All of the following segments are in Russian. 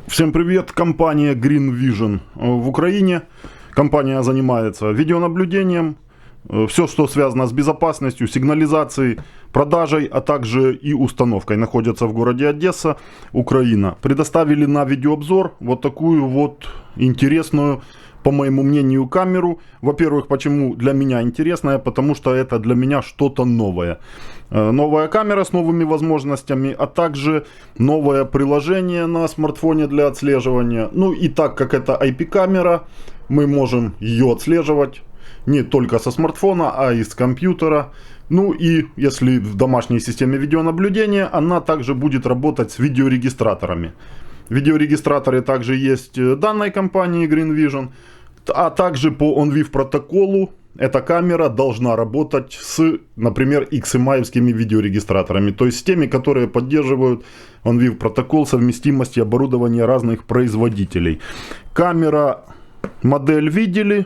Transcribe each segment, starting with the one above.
Всем привет, компания Green Vision в Украине. Компания занимается видеонаблюдением, все, что связано с безопасностью, сигнализацией, продажей, а также и установкой. Находится в городе Одесса, Украина. Предоставили на видеообзор вот такую вот интересную, по моему мнению, камеру. Во-первых, почему для меня интересная? Потому что это для меня что-то новое. Новая камера с новыми возможностями, а также новое приложение на смартфоне для отслеживания. Ну и так как это IP-камера, мы можем ее отслеживать не только со смартфона, а и с компьютера. Ну и если в домашней системе видеонаблюдения, она также будет работать с видеорегистраторами. Видеорегистраторы также есть данной компании Green Vision, а также по OnVIF протоколу эта камера должна работать с, например, XMI-евскими видеорегистраторами, то есть с теми, которые поддерживают OnVIF протокол совместимости оборудования разных производителей. Камера, модель видели,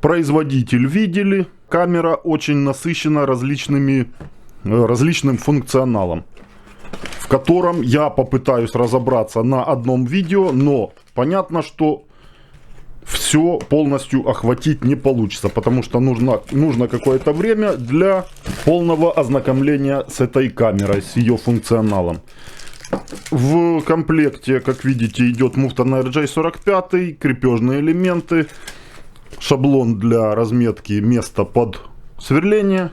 производитель видели, камера очень насыщена различным функционалом, в котором я попытаюсь разобраться на одном видео, но понятно, что все полностью охватить не получится, потому что нужно какое-то время для полного ознакомления с этой камерой, с ее функционалом. В комплекте, как видите, идет муфта на RJ45, крепежные элементы, шаблон для разметки места под сверление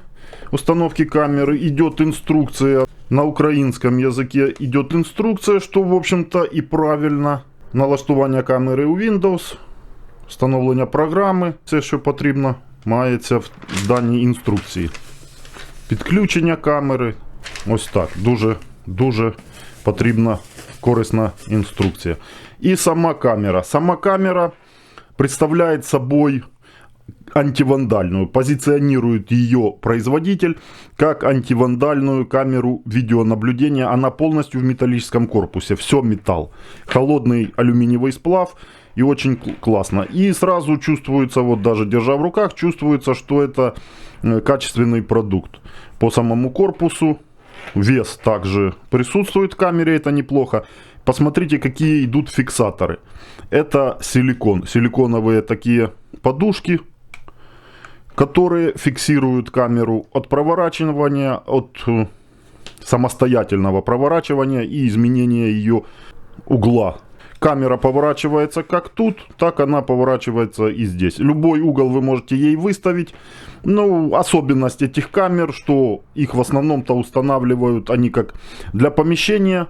установки камеры, идет инструкция на украинском языке, идет инструкция, что в общем-то и правильно. Налаштування камери у Windows, встановлення програми, все, що потрібно, мається в даній інструкції. Підключення камери, ось так, дуже потрібна, корисна інструкція. І сама камера. Сама камера представляет собой антивандальную. Позиционирует ее производитель как антивандальную камеру видеонаблюдения. Она полностью в металлическом корпусе. Все металл. Холодный алюминиевый сплав. И очень классно. И сразу чувствуется, вот даже держа в руках, чувствуется, что это качественный продукт. По самому корпусу вес также присутствует в камере, это неплохо. Посмотрите, какие идут фиксаторы. Это силикон. Силиконовые такие подушки, которые фиксируют камеру от проворачивания, от самостоятельного проворачивания и изменения ее угла. Камера поворачивается как тут, так она поворачивается и здесь. Любой угол вы можете ей выставить. Ну, особенность этих камер, что их в основном-то устанавливают они как для помещения.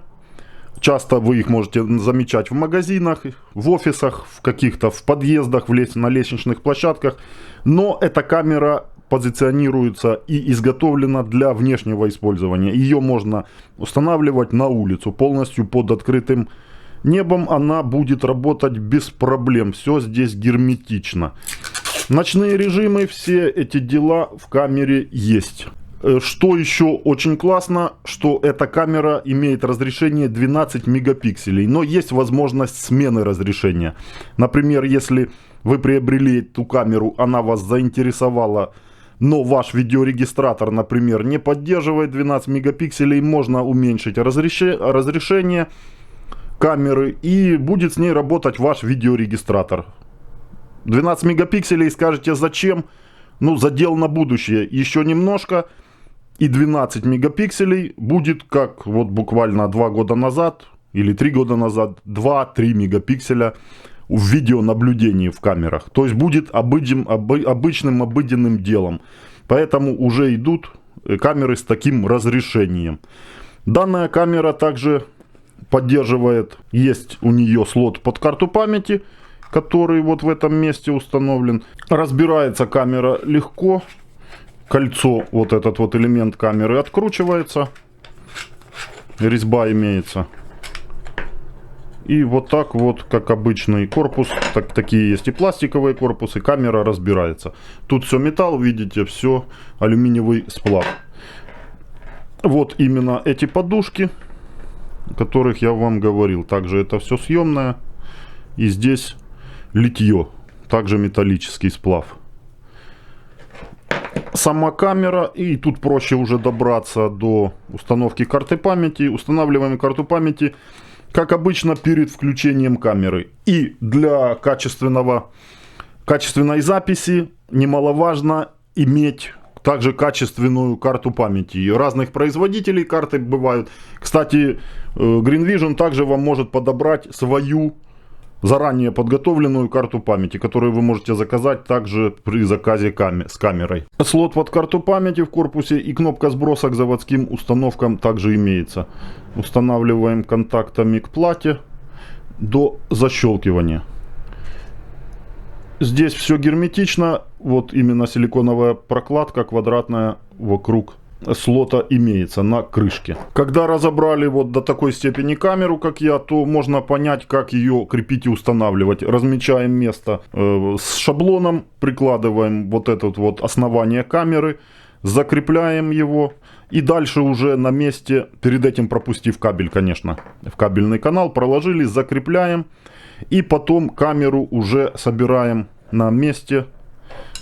Часто вы их можете замечать в магазинах, в офисах, в каких-то в подъездах, на лестничных площадках. Но эта камера позиционируется и изготовлена для внешнего использования. Ее можно устанавливать на улицу, полностью под открытым небом. Она будет работать без проблем. Все здесь герметично. Ночные режимы, все эти дела в камере есть. Что еще очень классно, что эта камера имеет разрешение 12 мегапикселей, но есть возможность смены разрешения. Например, если вы приобрели эту камеру, она вас заинтересовала, но ваш видеорегистратор, например, не поддерживает 12 мегапикселей, можно уменьшить разрешение камеры и будет с ней работать ваш видеорегистратор. 12 мегапикселей, скажете, зачем? Ну, задел на будущее. Еще немножко, и 12 мегапикселей будет, как вот буквально 2 года назад или 3 года назад, 2-3 мегапикселя в видеонаблюдении в камерах. То есть будет обычным обыденным делом. Поэтому уже идут камеры с таким разрешением. Данная камера также поддерживает, есть у нее слот под карту памяти, который вот в этом месте установлен. Разбирается камера легко. Кольцо, вот этот вот элемент камеры откручивается. Резьба имеется. И вот так вот, как обычный корпус, такие есть и пластиковые корпусы, камера разбирается. Тут все металл, видите, все алюминиевый сплав. Вот именно эти подушки, о которых я вам говорил. Также это все съемное. И здесь литье, также металлический сплав. Сама камера, и тут проще уже добраться до установки карты памяти. Устанавливаем карту памяти как обычно, перед включением камеры. И для качественной записи немаловажно иметь также качественную карту памяти. Разных производителей карты бывают. Кстати, Green Vision также вам может подобрать свою заранее подготовленную карту памяти, которую вы можете заказать также при заказе с камерой. Слот под карту памяти в корпусе и кнопка сброса к заводским установкам также имеется. Устанавливаем контактами к плате до защелкивания. Здесь все герметично, вот именно силиконовая прокладка квадратная вокруг слота имеется на крышке. Когда разобрали вот до такой степени камеру, как я, то можно понять, как ее крепить и устанавливать. Размечаем место с шаблоном, прикладываем вот это вот основание камеры, закрепляем его. И дальше уже на месте, перед этим пропустив кабель, конечно, в кабельный канал, проложили, закрепляем. И потом камеру уже собираем на месте,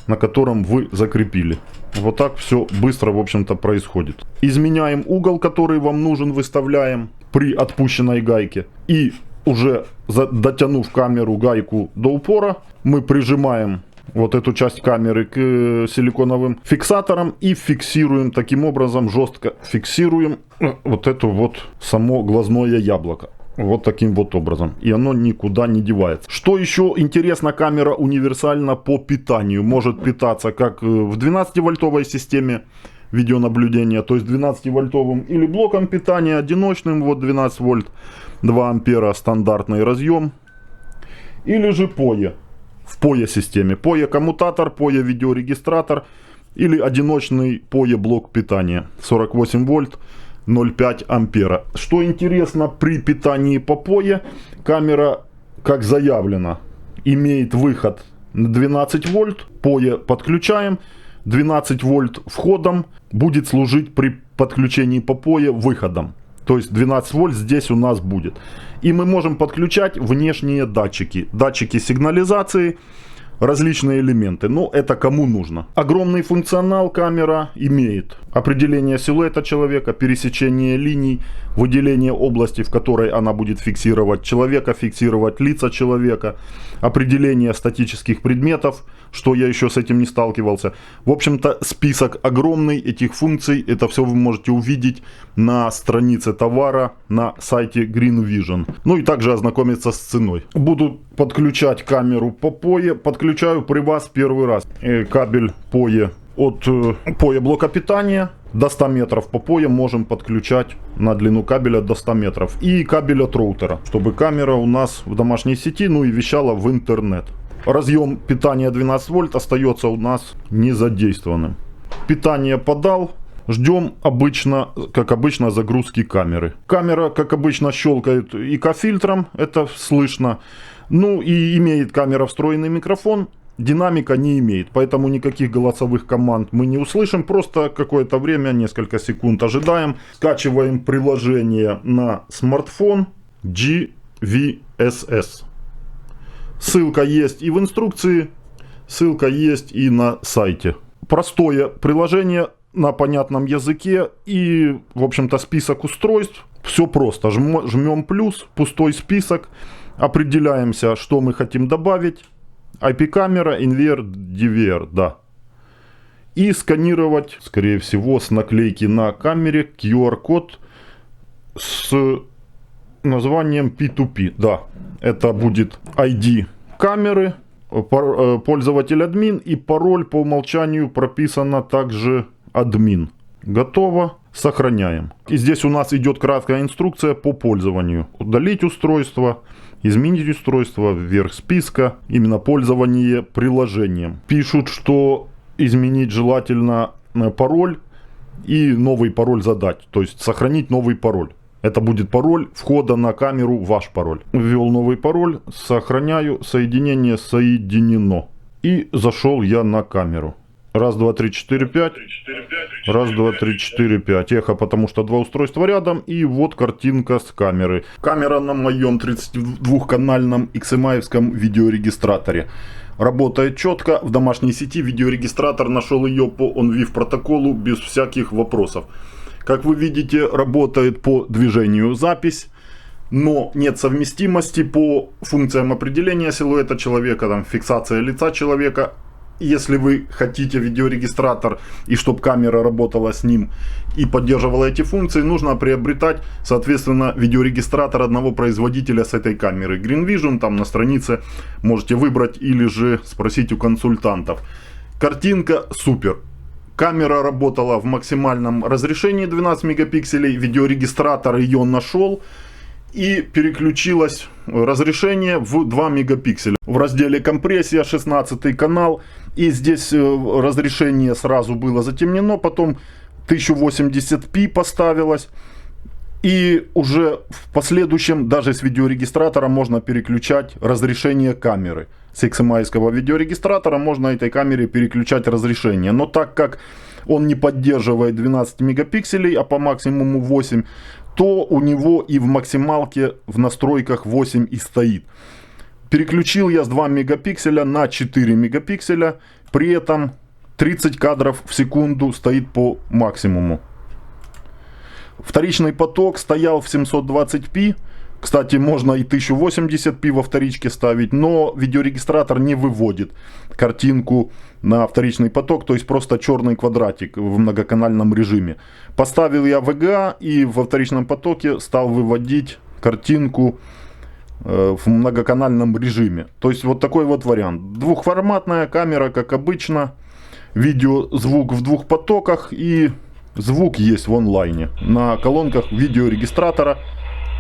на котором вы закрепили. Вот так все быстро, в общем-то, происходит. Изменяем угол, который вам нужен, выставляем при отпущенной гайке. И уже дотянув камеру гайку до упора, мы прижимаем вот эту часть камеры к силиконовым фиксаторам и фиксируем таким образом, жестко фиксируем вот это вот само глазное яблоко. Вот таким вот образом. И оно никуда не девается. Что еще интересно, камера универсальна по питанию. Может питаться как в 12-вольтовой системе видеонаблюдения, то есть 12-вольтовым, или блоком питания одиночным, вот 12 вольт, 2 ампера стандартный разъем, или же POE, в POE системе. POE коммутатор, POE видеорегистратор, или одиночный POE блок питания, 48 вольт, 0,5 ампера. Что интересно, при питании по POE камера, как заявлено, имеет выход на 12 вольт. POE подключаем. 12 вольт входом будет служить при подключении по POE выходом. То есть 12 вольт здесь у нас будет. И мы можем подключать внешние датчики. Датчики сигнализации, различные элементы. Но это кому нужно. Огромный функционал камера имеет. Определение силуэта человека, пересечение линий, выделение области, в которой она будет фиксировать человека, фиксировать лица человека, определение статических предметов, что я еще с этим не сталкивался. В общем-то, список огромный этих функций. Это все вы можете увидеть на странице товара на сайте Green Vision. Ну и также ознакомиться с ценой. Буду подключать камеру по POE. Подключаю при вас первый раз. Кабель POE от POE блока питания до 100 метров. По POE можем подключать на длину кабеля до 100 метров. И кабель от роутера, чтобы камера у нас в домашней сети, ну и вещала в интернет. Разъем питания 12 вольт остается у нас незадействованным. Питание подал. Ждем как обычно, загрузки камеры. Камера, как обычно, щелкает ИК-фильтром, это слышно. Ну и имеет камера встроенный микрофон. Динамика не имеет, поэтому никаких голосовых команд мы не услышим. Просто какое-то время, несколько секунд ожидаем. Скачиваем приложение на смартфон GVSS. Ссылка есть и в инструкции, ссылка есть и на сайте. Простое приложение на понятном языке и, в общем-то, список устройств. Все просто. Жмем плюс, пустой список. Определяемся, что мы хотим добавить. IP-камера, InVR, DVR, да. И сканировать, скорее всего, с наклейки на камере QR-код с названием P2P, да. Это будет ID камеры, пользователь админ, и пароль по умолчанию прописано также админ. Готово. Сохраняем. И здесь у нас идет краткая инструкция по пользованию. Удалить устройство, изменить устройство, вверх списка, именно пользование приложением. Пишут, что изменить желательно пароль и новый пароль задать. То есть сохранить новый пароль. Это будет пароль входа на камеру, ваш пароль. Ввел новый пароль, сохраняю, соединение соединено. И зашел я на камеру. Раз, два, три, четыре, пять. Раз, два, три, четыре, пять. Эхо, потому что два устройства рядом. И вот картинка с камеры. Камера на моем 32-канальном XMI-евском видеорегистраторе. Работает четко. В домашней сети видеорегистратор нашел ее по OnVIF протоколу без всяких вопросов. Как вы видите, работает по движению запись. но нет совместимости по функциям определения силуэта человека, там, фиксация лица человека. Если вы хотите видеорегистратор и чтобы камера работала с ним и поддерживала эти функции, нужно приобретать, соответственно, видеорегистратор одного производителя с этой камеры. Green Vision, там на странице можете выбрать или же спросить у консультантов. Картинка супер. Камера работала в максимальном разрешении 12 мегапикселей, видеорегистратор ее нашел и переключилось разрешение в 2 мегапикселя. В разделе компрессия 16 канал, и здесь разрешение сразу было затемнено, потом 1080p поставилось, и уже в последующем даже с видеорегистратора можно переключать разрешение камеры. С XMI-ского видеорегистратора можно этой камере переключать разрешение, но так как он не поддерживает 12 мегапикселей, а по максимуму 8, то у него и в максималке в настройках 8 и стоит. Переключил я с 2 мегапикселя на 4 мегапикселя, при этом 30 кадров в секунду стоит по максимуму. Вторичный поток стоял в 720p. Кстати, можно и 1080p во вторичке ставить, но видеорегистратор не выводит картинку на вторичный поток, то есть просто черный квадратик в многоканальном режиме. Поставил я VGA и во вторичном потоке стал выводить картинку в многоканальном режиме. То есть вот такой вот вариант. Двухформатная камера, как обычно. Видео, звук в 2 потоках и звук есть в онлайне. На колонках видеорегистратора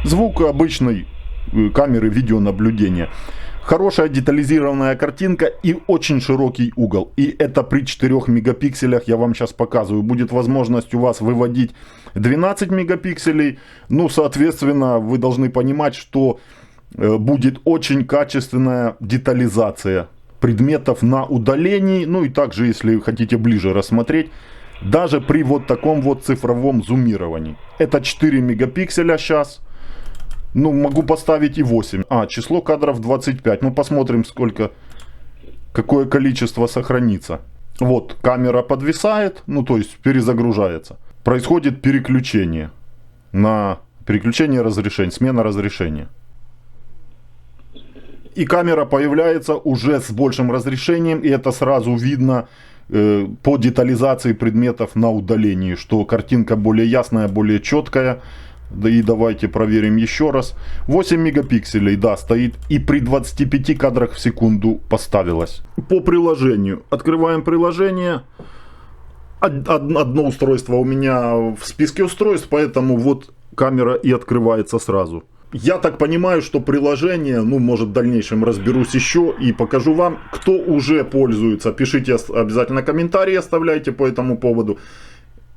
звук обычной камеры видеонаблюдения. Хорошая детализированная картинка и очень широкий угол. И это при 4 мегапикселях, я вам сейчас показываю. Будет возможность у вас выводить 12 мегапикселей. Ну, соответственно, вы должны понимать, что будет очень качественная детализация предметов на удалении. Ну и также, если хотите ближе рассмотреть, даже при вот таком вот цифровом зумировании. Это 4 мегапикселя сейчас. Ну, могу поставить и 8. Число кадров 25. Ну, посмотрим, какое количество сохранится. Вот, камера подвисает, ну, то есть перезагружается. Происходит переключение на переключение разрешения, смена разрешения. И камера появляется уже с большим разрешением, и это сразу видно по детализации предметов на удалении, что картинка более ясная, более четкая. Да и давайте проверим еще раз. 8 мегапикселей, да, стоит. И при 25 кадрах в секунду поставилось. По приложению. Открываем приложение. Одно устройство у меня в списке устройств, поэтому вот камера и открывается сразу. Я так понимаю, что приложение, ну, может, в дальнейшем разберусь еще и покажу вам. Кто уже пользуется, пишите обязательно комментарии, оставляйте по этому поводу.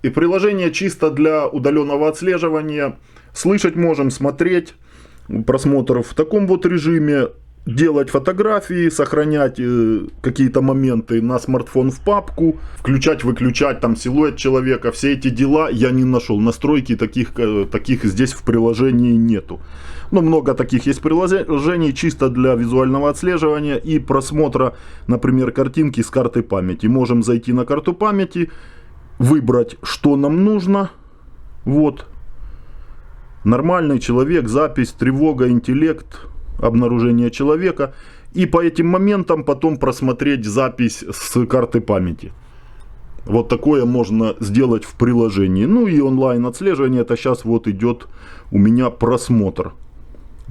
И приложение чисто для удаленного отслеживания. Слышать можем, смотреть, просмотр в таком вот режиме, делать фотографии, сохранять какие-то моменты на смартфон в папку, включать, выключать там силуэт человека. Все эти дела я не нашел. Настройки таких здесь в приложении нету. Но много таких есть приложений чисто для визуального отслеживания и просмотра, например, картинки с карты памяти. Можем зайти на карту памяти, выбрать, что нам нужно. Вот. Нормальный человек, запись, тревога, интеллект, обнаружение человека. И по этим моментам потом просмотреть запись с карты памяти. Вот такое можно сделать в приложении. Ну и онлайн отслеживание. Это сейчас вот идет у меня просмотр.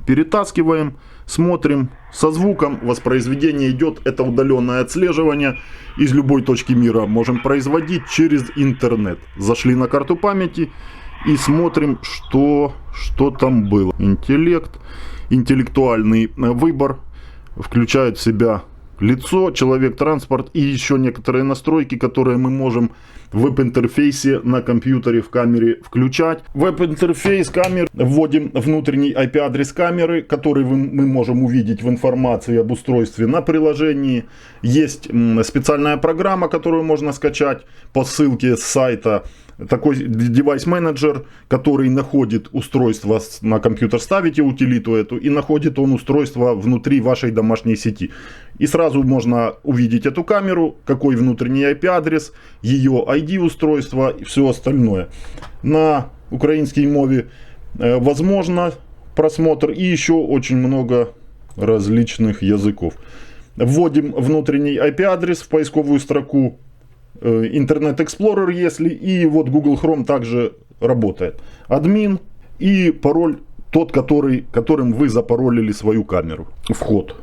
Перетаскиваем, смотрим. Со звуком воспроизведение идет. Это удаленное отслеживание. Из любой точки мира можем производить через интернет. Зашли на карту памяти и смотрим, что там было. Интеллект. Интеллектуальный выбор. Включает в себя лицо, человек, транспорт и еще некоторые настройки, которые мы можем в веб-интерфейсе на компьютере в камере включать. В веб-интерфейс камеры вводим внутренний IP-адрес камеры, который мы можем увидеть в информации об устройстве на приложении. Есть специальная программа, которую можно скачать по ссылке с сайта. Такой девайс-менеджер, который находит устройство на компьютер, ставите утилиту эту, и находит он устройство внутри вашей домашней сети. И сразу можно увидеть эту камеру, какой внутренний IP-адрес, ее ID устройства и все остальное. На украинской мове возможно просмотр и еще очень много различных языков. Вводим внутренний IP-адрес в поисковую строку, Internet Explorer, если, и вот Google Chrome также работает. Админ и пароль тот, которым вы запаролили свою камеру. Вход.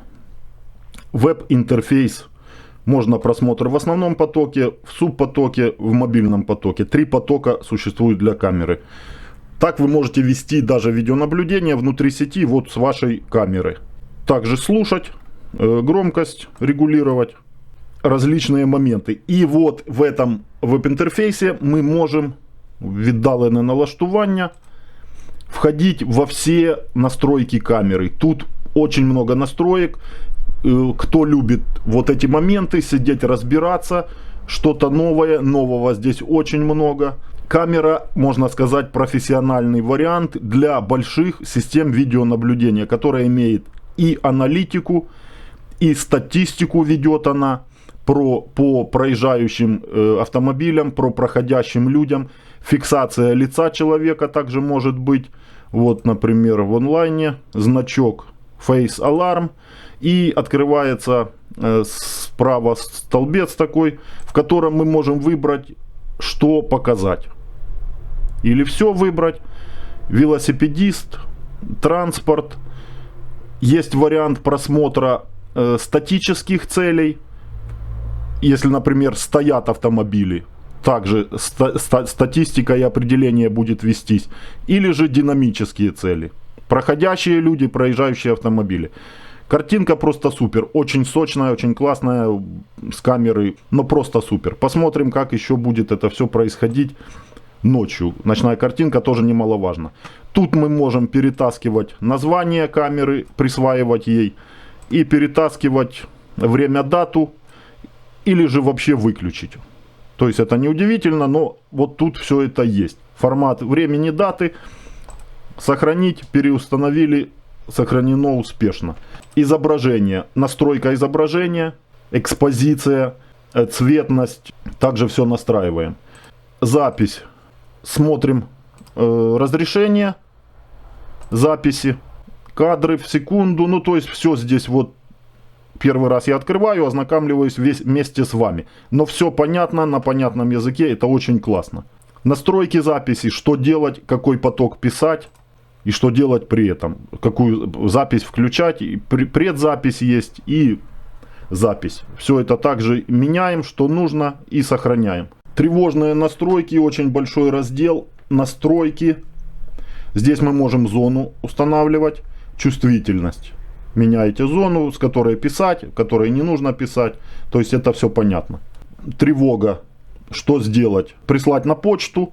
Веб-интерфейс. Можно просмотр в основном потоке, в субпотоке, в мобильном потоке. 3 потока существуют для камеры. Так вы можете вести даже видеонаблюдение внутри сети вот с вашей камеры. Также слушать, громкость регулировать, различные моменты. И вот в этом веб-интерфейсе мы можем, віддалене налаштування, входить во все настройки камеры. Тут очень много настроек. Кто любит вот эти моменты, сидеть разбираться, что-то новое, нового здесь очень много. Камера, можно сказать, профессиональный вариант для больших систем видеонаблюдения, которая имеет и аналитику, и статистику ведет она по проезжающим автомобилям, про проходящим людям. Фиксация лица человека также может быть. Вот, например, в онлайне значок Face Alarm. И открывается справа столбец такой, в котором мы можем выбрать, что показать. Или все выбрать. Велосипедист, транспорт. Есть вариант просмотра статических целей. Если, например, стоят автомобили, также статистика и определение будет вестись. Или же динамические цели. Проходящие люди, проезжающие автомобили. Картинка просто супер. Очень сочная, очень классная, с камеры. Но просто супер. Посмотрим, как еще будет это все происходить ночью. Ночная картинка тоже немаловажна. Тут мы можем перетаскивать название камеры, присваивать ей. И перетаскивать время, дату. Или же вообще выключить. То есть это не удивительно, но вот тут все это есть. Формат времени, даты. Сохранить, переустановили, сохранено успешно. Изображение, настройка изображения, экспозиция, цветность, также все настраиваем. Запись, смотрим разрешение записи, кадры в секунду, ну то есть все здесь вот. Первый раз я открываю, ознакомливаюсь вместе с вами. Но все понятно, на понятном языке, это очень классно. Настройки записи, что делать, какой поток писать и что делать при этом. Какую запись включать, и предзапись есть и запись. Все это также меняем, что нужно, и сохраняем. Тревожные настройки, очень большой раздел. Настройки. Здесь мы можем зону устанавливать, чувствительность. Меняете зону, с которой писать, которой не нужно писать. То есть это все понятно. Тревога. Что сделать? Прислать на почту.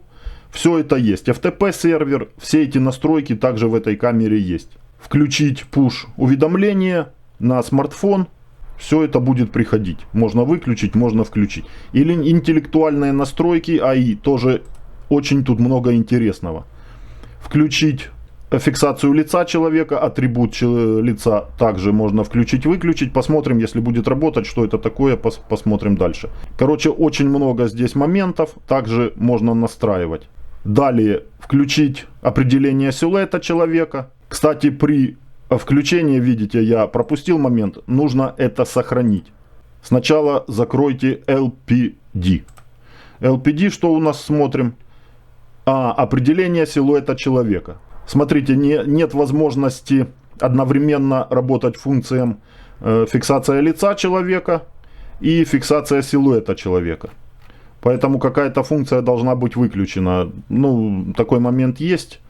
Все это есть. FTP сервер. Все эти настройки также в этой камере есть. Включить push уведомления на смартфон. Все это будет приходить. Можно выключить, можно включить. Или интеллектуальные настройки АИ. Тоже очень тут много интересного. Включить фиксацию лица человека, атрибут лица также можно включить-выключить. Посмотрим, если будет работать, что это такое, посмотрим дальше. Короче, очень много здесь моментов, также можно настраивать. Далее, включить определение силуэта человека. Кстати, при включении, видите, я пропустил момент, нужно это сохранить. Сначала закройте LPD. LPD, что у нас смотрим? Определение силуэта человека. Смотрите, нет возможности одновременно работать функциям фиксация лица человека и фиксация силуэта человека. Поэтому какая-то функция должна быть выключена. Ну, такой момент есть.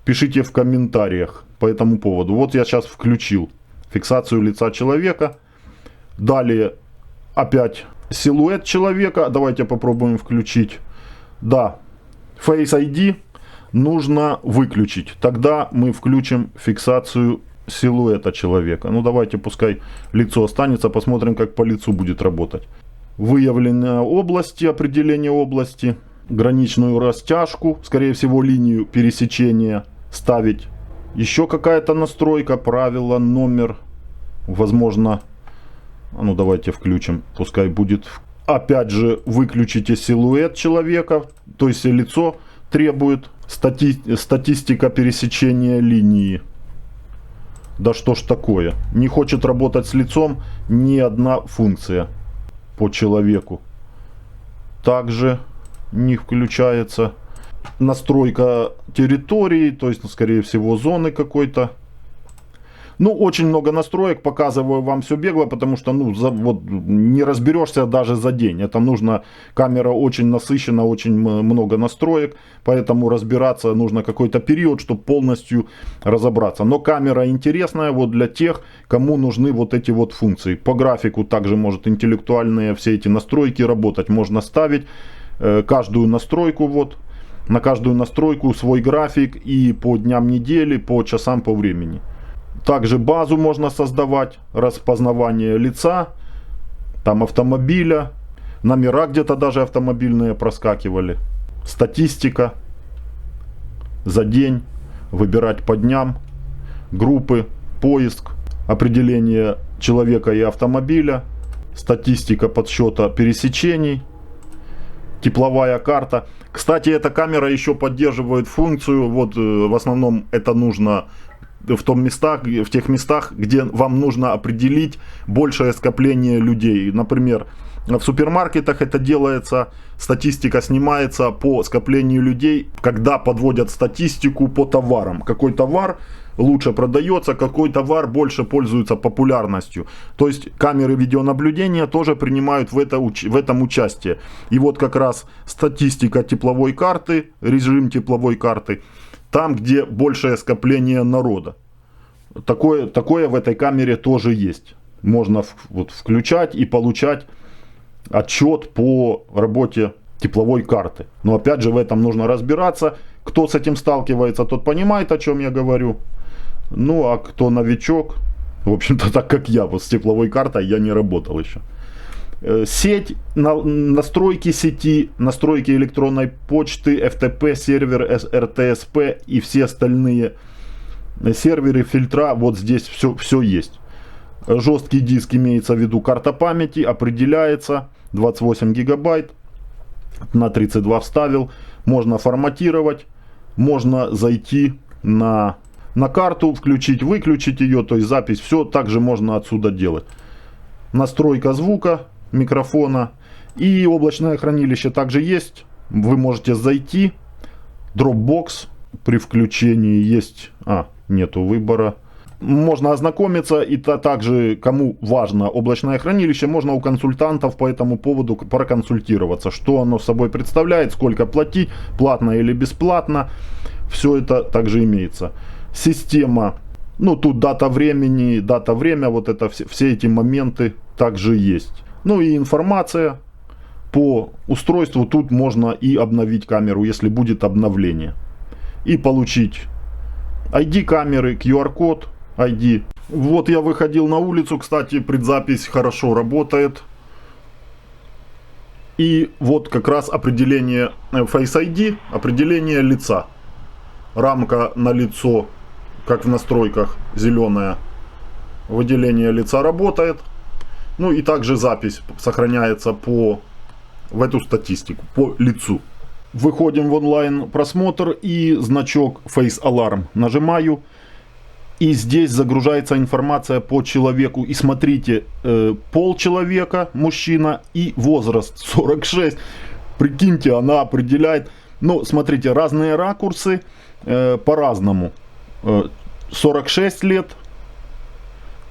Пишите в комментариях по этому поводу. Вот я сейчас включил фиксацию лица человека. Далее опять силуэт человека. Давайте попробуем включить. Да, Face ID. Нужно выключить. Тогда мы включим фиксацию силуэта человека. Ну давайте, пускай лицо останется. Посмотрим, как по лицу будет работать. Выявленные области, определение области. Граничную растяжку. Скорее всего, линию пересечения ставить. Еще какая-то настройка, правило, номер. Возможно, ну давайте включим. Пускай будет. Опять же, выключите силуэт человека. То есть лицо требует. Статистика пересечения линии. Да что ж такое? Не хочет работать с лицом ни одна функция по человеку. Также не включается. Настройка территории, то есть, скорее всего, зоны какой-то. Ну, очень много настроек, показываю вам все бегло, потому что, ну, вот, не разберешься даже за день. Это нужно, камера очень насыщена, очень много настроек, поэтому разбираться нужно какой-то период, чтобы полностью разобраться. Но камера интересная вот для тех, кому нужны вот эти вот функции. По графику также может интеллектуальные все эти настройки работать. Можно ставить каждую настройку, вот, на каждую настройку свой график и по дням недели, по часам, по времени. Также базу можно создавать, распознавание лица, там автомобиля, номера где-то даже автомобильные проскакивали, статистика за день, выбирать по дням, группы, поиск, определение человека и автомобиля, статистика подсчета пересечений, тепловая карта. Кстати, эта камера еще поддерживает функцию, вот в основном это нужно в тех местах, где вам нужно определить большее скопление людей. Например, в супермаркетах это делается, статистика снимается по скоплению людей, когда подводят статистику по товарам. Какой товар лучше продается, какой товар больше пользуется популярностью. То есть камеры видеонаблюдения тоже принимают в этом участие. И вот как раз статистика тепловой карты, режим тепловой карты, там, где большее скопление народа. Такое в этой камере тоже есть. Можно вот включать и получать отчет по работе тепловой карты. Но опять же в этом нужно разбираться. Кто с этим сталкивается, тот понимает, о чем я говорю. Ну а кто новичок, в общем-то так как я, вот с тепловой картой я не работал еще. Сеть, настройки сети, настройки электронной почты, FTP, сервер, RTSP и все остальные серверы, фильтра, вот здесь все есть. Жесткий диск, имеется в виду карта памяти, определяется, 28 гигабайт, на 32 вставил, можно форматировать, можно зайти на карту, включить, выключить ее, то есть запись, все также можно отсюда делать. Настройка звука, микрофона и облачное хранилище также есть. Вы можете зайти, Dropbox при включении есть, нету выбора. Можно ознакомиться, и также, кому важно облачное хранилище, можно у консультантов по этому поводу проконсультироваться, что оно собой представляет, сколько платить, платно или бесплатно, все это также имеется. Система, ну тут дата, время, вот это все эти моменты также есть. Ну и информация по устройству, тут можно и обновить камеру, если будет обновление. И получить ID камеры, QR-код, ID. Вот я выходил на улицу, кстати, предзапись хорошо работает. И вот как раз определение Face ID, определение лица. Рамка на лицо, как в настройках, зеленая. Выделение лица работает. Ну и также запись сохраняется в эту статистику, по лицу. Выходим в онлайн просмотр и значок Face Alarm нажимаю. И здесь загружается информация по человеку. И смотрите, пол человека, мужчина, и возраст 46. Прикиньте, она определяет. Ну, смотрите, разные ракурсы по-разному. 46 лет,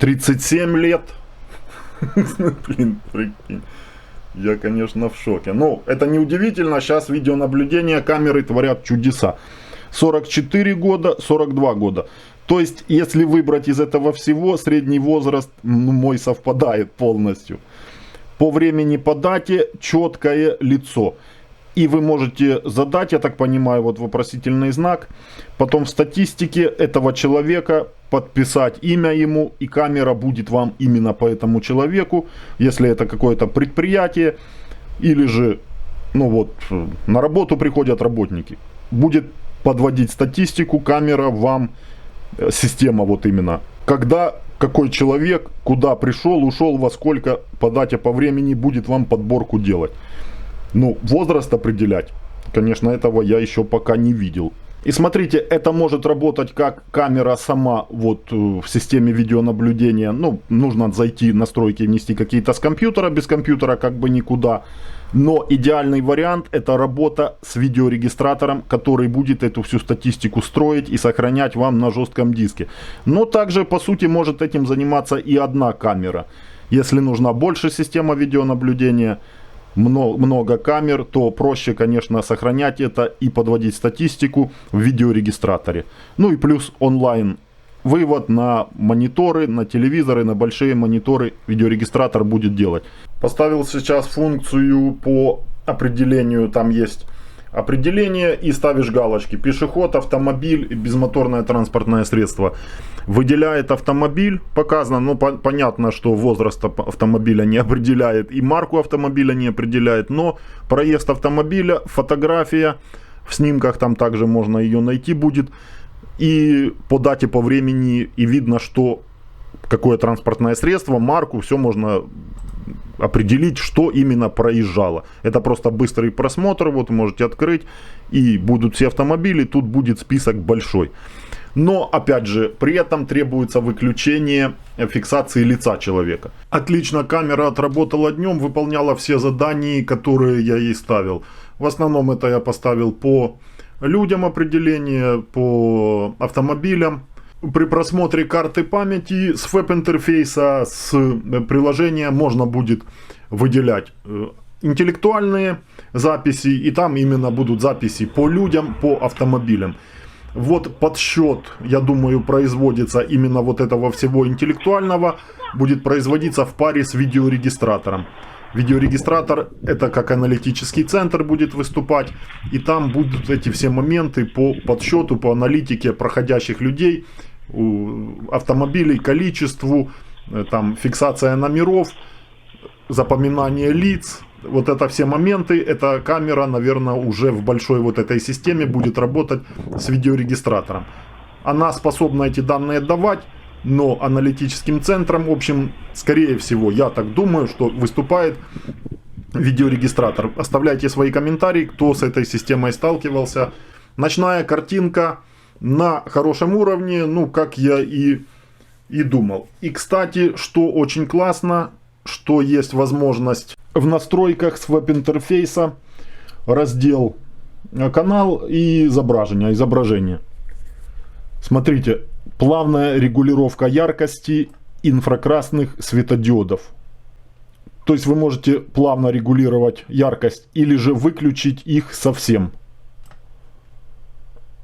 37 лет. Блин, прикинь. Я, конечно, в шоке. Но это не удивительно. Сейчас видеонаблюдение, камеры творят чудеса. 44 года, 42 года. То есть, если выбрать из этого всего, средний возраст мой совпадает полностью. По времени, по дате, четкое лицо. И вы можете задать, я так понимаю, вот вопросительный знак. Потом в статистике этого человека подписать имя ему, и камера будет вам именно по этому человеку. Если это какое-то предприятие, или же, ну вот, на работу приходят работники. Будет подводить статистику, камера вам, система вот именно. Когда какой человек, куда пришел, ушел, во сколько, по дате, по времени будет вам подборку делать. Ну, возраст определять, конечно, этого я еще пока не видел. И смотрите, это может работать как камера сама вот в системе видеонаблюдения. Ну, нужно зайти, настройки внести какие-то с компьютера, без компьютера как бы никуда. Но идеальный вариант — это работа с видеорегистратором, который будет эту всю статистику строить и сохранять вам на жестком диске. Но также, по сути, может этим заниматься и одна камера. Если нужна больше система видеонаблюдения, много камер, то проще, конечно, сохранять это и подводить статистику в видеорегистраторе. Ну и плюс онлайн вывод на мониторы, на телевизоры, на большие мониторы видеорегистратор будет делать. Поставил сейчас функцию по определению, там есть определение и ставишь галочки: пешеход, автомобиль, безмоторное транспортное средство. Выделяет автомобиль, показано, но понятно, что возраст автомобиля не определяет и марку автомобиля не определяет, но проезд автомобиля, фотография, в снимках там также можно ее найти будет, и по дате, по времени, и видно, что какое транспортное средство, марку, все можно определить, что именно проезжало. Это просто быстрый просмотр, вот вы можете открыть, и будут все автомобили, тут будет список большой. Но, опять же, при этом требуется выключение фиксации лица человека. Отлично камера отработала днем, выполняла все задания, которые я ей ставил. В основном это я поставил по людям определение, по автомобилям. При просмотре карты памяти с веб-интерфейса, с приложения можно будет выделять интеллектуальные записи, и там именно будут записи по людям, по автомобилям. Вот подсчет, я думаю, производится именно вот этого всего интеллектуального, будет производиться в паре с видеорегистратором. Видеорегистратор — это как аналитический центр будет выступать, и там будут эти все моменты по подсчету, по аналитике проходящих людей, автомобилей, количеству, там фиксация номеров, запоминание лиц. Вот это все моменты, эта камера, наверное, уже в большой вот этой системе будет работать с видеорегистратором. Она способна эти данные давать, но аналитическим центром, в общем, скорее всего, я так думаю, что выступает видеорегистратор. Оставляйте свои комментарии, кто с этой системой сталкивался. Ночная картинка на хорошем уровне, ну, как я и думал. И, кстати, что очень классно, что есть возможность в настройках с веб-интерфейса раздел канал и изображение. Смотрите, плавная регулировка яркости инфракрасных светодиодов. То есть вы можете плавно регулировать яркость или же выключить их совсем.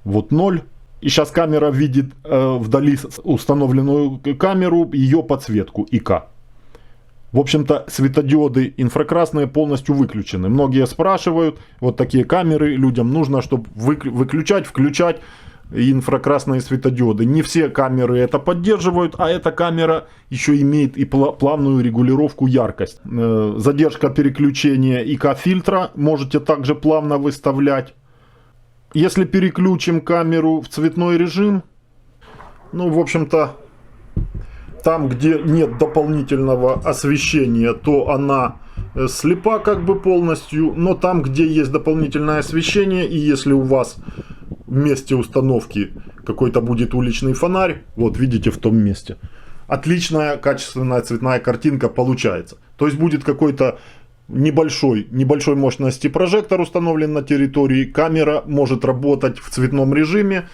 Вот 0. И сейчас камера видит вдали установленную камеру, ее подсветку ИК. В общем-то, светодиоды инфракрасные полностью выключены. Многие спрашивают, вот такие камеры людям нужно, чтобы выключать, включать инфракрасные светодиоды. Не все камеры это поддерживают, а эта камера еще имеет и плавную регулировку яркости. Задержка переключения ИК-фильтра можете также плавно выставлять. Если переключим камеру в цветной режим, ну, в общем-то, там, где нет дополнительного освещения, то она слепа как бы полностью. Но там, где есть дополнительное освещение, и если у вас в месте установки какой-то будет уличный фонарь, вот видите, в том месте, отличная качественная цветная картинка получается. То есть будет какой-то небольшой мощности прожектор установлен на территории, камера может работать в цветном режиме.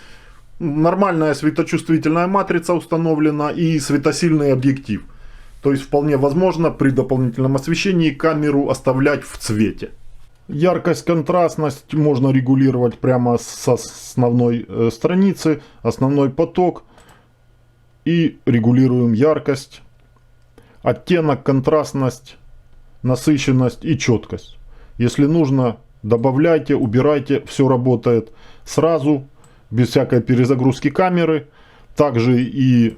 Нормальная светочувствительная матрица установлена и светосильный объектив. То есть вполне возможно при дополнительном освещении камеру оставлять в цвете. Яркость, контрастность можно регулировать прямо с основной страницы, основной поток. И регулируем яркость, оттенок, контрастность, насыщенность и четкость. Если нужно, добавляйте, убирайте, все работает сразу, без всякой перезагрузки камеры. Также и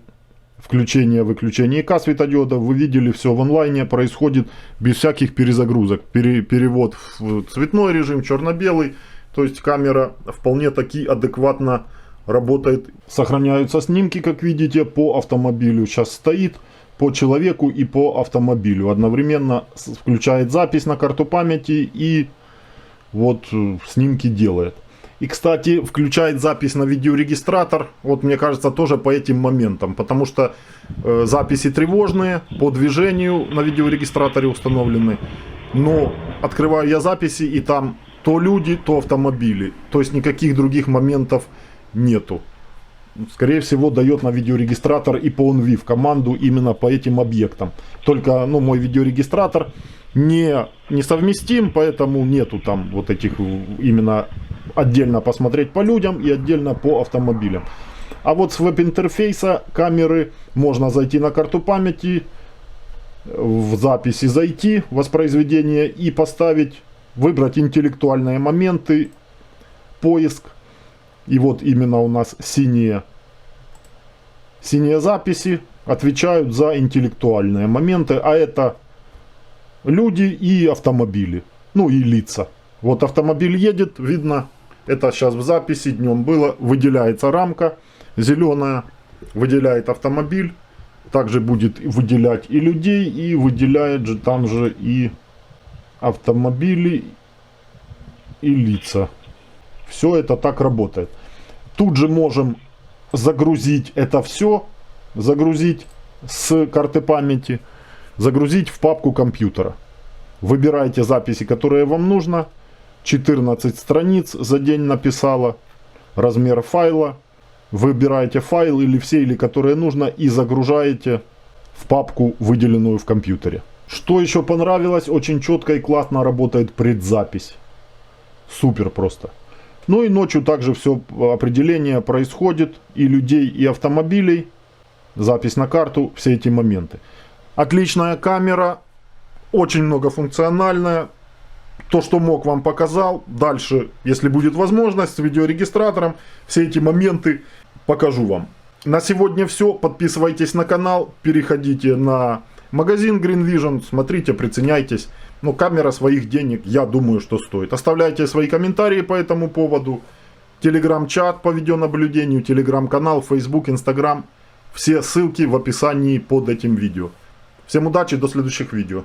включение-выключение ИК светодиодов. Вы видели, все в онлайне происходит без всяких перезагрузок. Перевод в цветной режим, черно-белый. То есть камера вполне таки адекватно работает. Сохраняются снимки, как видите, по автомобилю. Сейчас стоит, по человеку и по автомобилю. Одновременно включает запись на карту памяти и вот снимки делает. И, кстати, включает запись на видеорегистратор, вот мне кажется, тоже по этим моментам, потому что записи тревожные, по движению на видеорегистраторе установлены, но открываю я записи, и там то люди, то автомобили, то есть никаких других моментов нету. Скорее всего, дает на видеорегистратор и по OnVIF команду именно по этим объектам. Только мой видеорегистратор не совместим, поэтому нету там вот этих именно отдельно посмотреть по людям и отдельно по автомобилям. А вот с веб-интерфейса камеры можно зайти на карту памяти, в записи зайти, воспроизведение и поставить, выбрать интеллектуальные моменты, поиск. И вот именно у нас синие записи отвечают за интеллектуальные моменты, а это люди и автомобили, и лица. Вот автомобиль едет, видно, это сейчас в записи, днем было, выделяется рамка зеленая, выделяет автомобиль, также будет выделять и людей, и выделяет же там же и автомобили, и лица. Все это так работает. Тут же можем загрузить это все, загрузить с карты памяти, загрузить в папку компьютера. Выбирайте записи, которые вам нужно. 14 страниц за день написала. Размер файла. Выбираете файл или все, или которые нужно, и загружаете в папку, выделенную в компьютере. Что еще понравилось? Очень четко и классно работает предзапись. Супер просто. И ночью также все определение происходит и людей, и автомобилей. Запись на карту, все эти моменты. Отличная камера, очень многофункциональная. То, что мог, вам показал. Дальше, если будет возможность, с видеорегистратором все эти моменты покажу вам. На сегодня все. Подписывайтесь на канал, переходите на магазин Green Vision, смотрите, приценяйтесь. Камера своих денег, я думаю, что стоит. Оставляйте свои комментарии по этому поводу. Телеграм-чат по видеонаблюдению, телеграм-канал, Facebook, Instagram. Все ссылки в описании под этим видео. Всем удачи, до следующих видео.